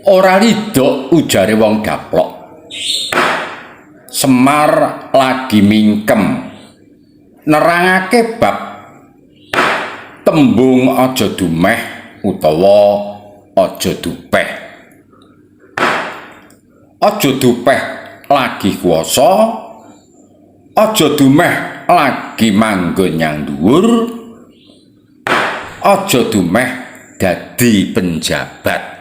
Ora ridho ujare wong gaplok. Semar lagi mingkem nerangake bab tembung aja dumeh utawa aja dupeh. Aja dupeh lagi kuwasa, aja dumeh lagi manggon nyang dhuwur, aja dumeh dadi penjabat.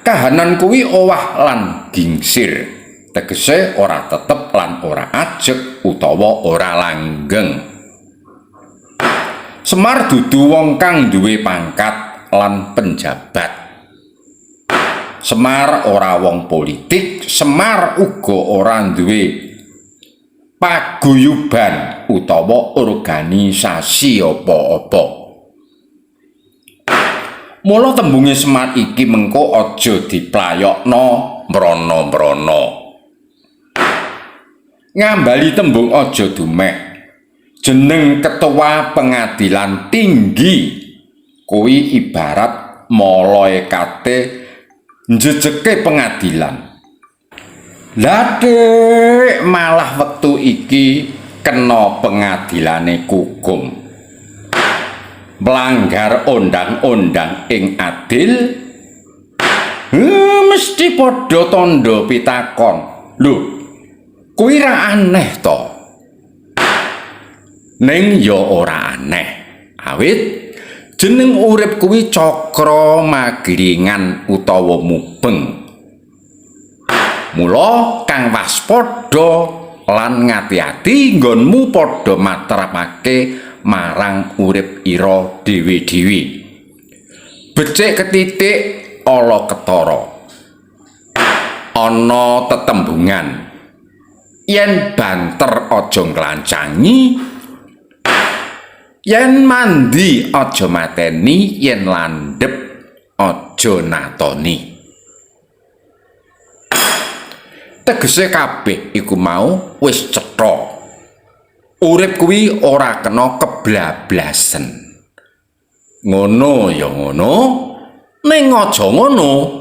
Kahanan kuwi owah lan gingsir, tegese ora tetep lan ora ajeg utawa ora langgeng. Semar dudu wong kang duwe pangkat lan penjabat. Semar ora wong politik, Semar uga ora duwe paguyuban utawa organisasi apa-apa. Mula tembunge Semar iki mengko aja diplayokno mrono-mrono. Ngambali tembung aja dumeh, jeneng ketua pengadilan tinggi kuwi ibarat malaikate njejeke pengadilan. Lah malah wektu iki kena pengadilane kukum. Melanggar undang-undang ing adil, mesti padha tandha pitakon. Lho, kuwi ra aneh to? Ning ya ora aneh. Awit jeneng urip kuwi cakra magiringan utawa mubeng. Mula kang waspada lan ngati-ati nggonmu padha matrapake marang urip ira dhewe-dhewe. Becik ketitik ala ketara. Ana tetembungan, yen banter aja nglancangi, yen mandi aja mateni, yen landhep aja natoni. Tegese kabeh iku mau wis cetha. Urip kuwi ora kena keblablasen. Ngono ya ngono, ning aja ngono.